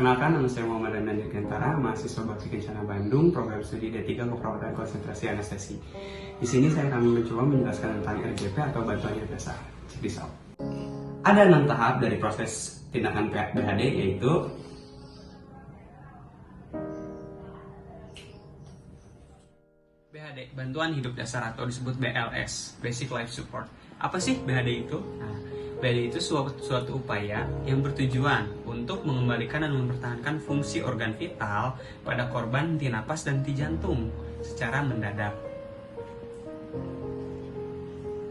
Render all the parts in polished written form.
Perkenalkan, nama saya Muhammad Rana Dirgantara, mahasiswa Bakti Kencana Bandung, program studi D3 Keperawatan Konsentrasi Anestesi. Di sini saya akan mencoba menjelaskan tentang RJP atau bantuan hidup dasar. Check this out. Ada 6 tahap dari proses tindakan BHD, yaitu BHD, bantuan hidup dasar atau disebut BLS, Basic Life Support. Apa sih BHD itu? BHD itu suatu upaya yang bertujuan untuk mengembalikan dan mempertahankan fungsi organ vital pada korban henti napas dan henti jantung secara mendadak.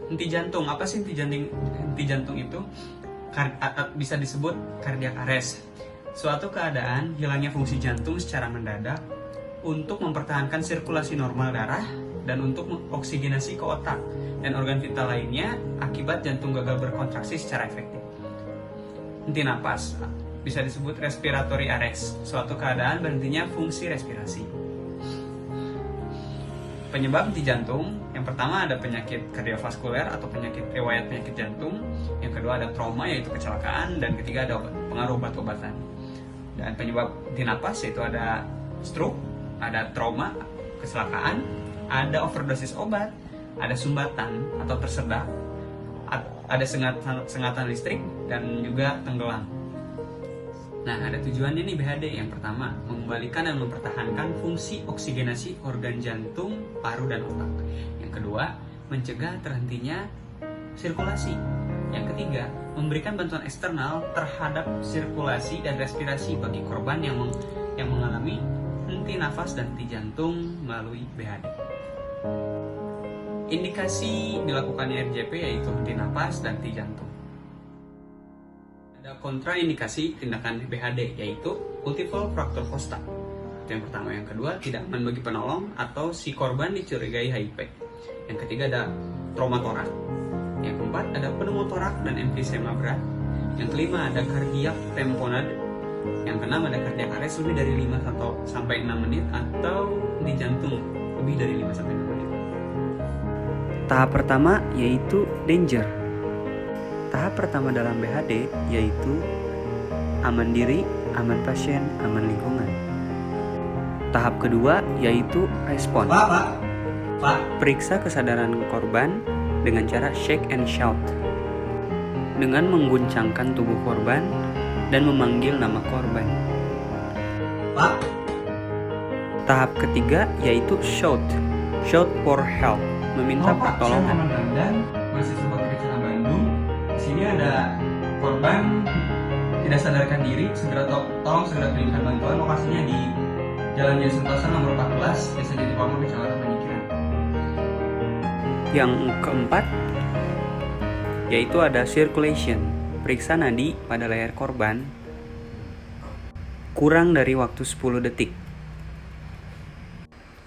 Henti jantung, apa sih henti jantung? Henti jantung itu bisa disebut cardiac arrest, suatu keadaan hilangnya fungsi jantung secara mendadak untuk mempertahankan sirkulasi normal darah dan untuk oksigenasi ke otak dan organ vital lainnya akibat jantung gagal berkontraksi secara efektif. Henti napas bisa disebut respiratory arrest, suatu keadaan berhentinya fungsi respirasi. Penyebab henti jantung, yang pertama ada penyakit kardiovaskuler atau riwayat penyakit jantung, yang kedua ada trauma yaitu kecelakaan, dan ketiga ada pengaruh obat-obatan. Dan penyebab henti napas yaitu ada stroke, ada trauma, kecelakaan, ada overdosis obat, ada sumbatan atau tersedak, ada sengatan listrik, dan juga tenggelam. Nah, ada tujuannya nih BHD. Yang pertama, mengembalikan dan mempertahankan fungsi oksigenasi organ jantung, paru, dan otak. Yang kedua, mencegah terhentinya sirkulasi. Yang ketiga, memberikan bantuan eksternal terhadap sirkulasi dan respirasi bagi korban yang mengalami henti nafas dan henti jantung melalui BHD. Indikasi dilakukannya RJP yaitu henti nafas dan henti jantung. Ada kontraindikasi tindakan BHD yaitu multiple fracture fossa. Itu yang pertama. Yang kedua, tidak aman bagi penolong atau si korban dicurigai HIV. Yang ketiga ada traumatoraks. Yang keempat ada pneumotoraks dan emfisema berat. Yang kelima ada cardiac tamponade. Yang keenam ada cardiac arrest lebih dari 5-6 menit atau di jantung lebih dari 5-6 menit. Tahap pertama yaitu danger. Tahap pertama dalam BHD yaitu aman diri, aman pasien, aman lingkungan. Tahap kedua yaitu respon. Pak. Periksa kesadaran korban dengan cara shake and shout, dengan mengguncangkan tubuh korban dan memanggil nama korban. Pak. Tahap ketiga yaitu shout for help, meminta pertolongan. Saya Muhammad mahasiswa Bakti Kencana Bandung. Di sini ada korban tidak sadarkan diri, tolong segera kirimkan bantuan. Lokasinya di Jalan Jaya Sentosa nomor 14, Desa Jatipamor, Kecamatan Panyikiran. Yang keempat yaitu ada circulation, periksa nadi pada leher korban kurang dari waktu 10 detik.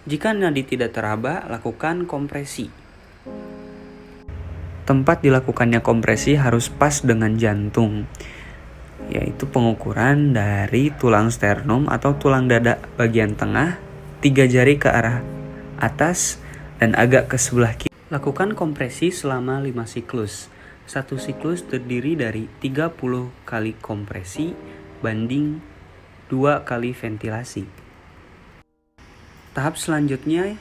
Jika nadi tidak teraba, lakukan kompresi. Tempat dilakukannya kompresi harus pas dengan jantung, yaitu pengukuran dari tulang sternum atau tulang dada bagian tengah, 3 jari ke arah atas dan agak ke sebelah kiri. Lakukan kompresi selama 5 siklus. Satu siklus terdiri dari 30 kali kompresi banding 2 kali ventilasi. Tahap selanjutnya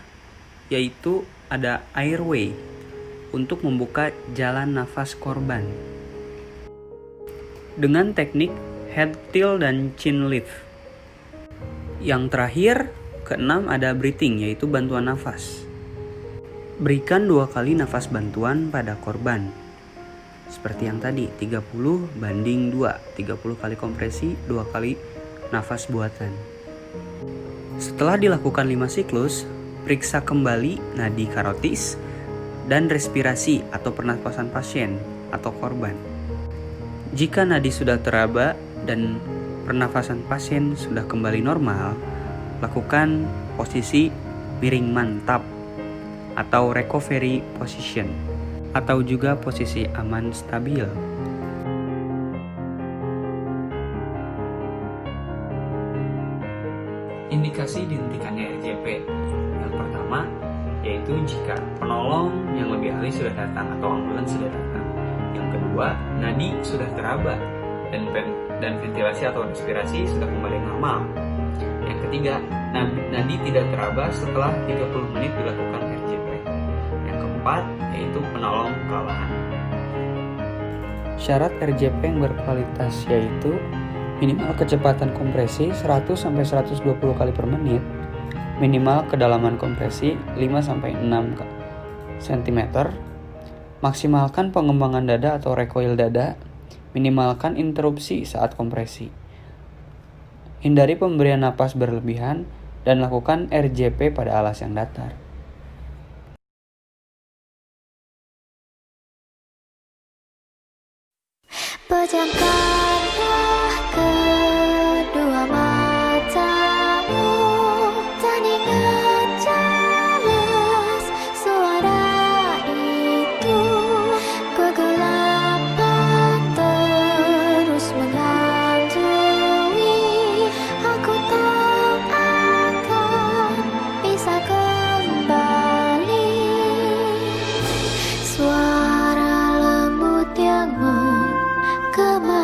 yaitu ada airway untuk membuka jalan nafas korban dengan teknik head tilt dan chin lift. Yang terakhir, keenam ada breathing yaitu bantuan nafas. Berikan 2 kali nafas bantuan pada korban. Seperti yang tadi, 30 banding 2, 30 kali kompresi, 2 kali nafas buatan. Setelah dilakukan 5 siklus, periksa kembali nadi karotis dan respirasi atau pernapasan pasien atau korban. Jika nadi sudah teraba dan pernafasan pasien sudah kembali normal, lakukan posisi miring mantap atau recovery position atau juga posisi aman stabil. Indikasi dihentikannya RJP. Yang pertama yaitu jika penolong yang lebih ahli sudah datang atau ambulans sudah datang. Yang kedua, nadi sudah teraba dan dan ventilasi atau respirasi sudah kembali normal. Yang ketiga, nadi tidak teraba setelah 30 menit dilakukan RJP. Yang keempat, yaitu penolong kelelahan. Syarat RJP yang berkualitas yaitu minimal kecepatan kompresi 100-120 kali per menit, minimal kedalaman kompresi 5-6 cm, maksimalkan pengembangan dada atau recoil dada, minimalkan interupsi saat kompresi. Hindari pemberian napas berlebihan dan lakukan RJP pada alas yang datar. Pejamkanlah kedua matamu dan ingat jelas suara itu. Kegelapan terus menghantui, aku tak akan bisa kembali. Suara lembut yang gema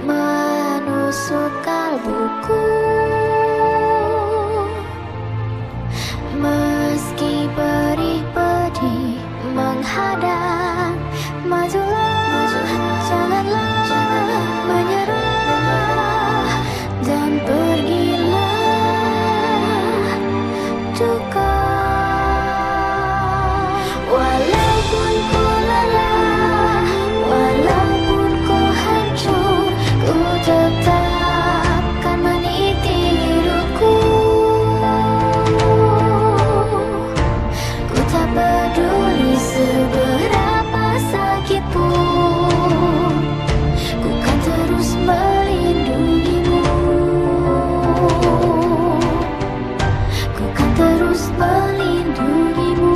menusuk kalbuku, meski perih pedih menghadang. Majulah, janganlah menyerah, dan pergilah duka. Walaupun ku lelah, walaupun ku hancur, ku tetap kan meniti hidupku. Ku tak peduli seberapa sakit pun, ku kan terus melindungimu. Ku kan terus melindungimu.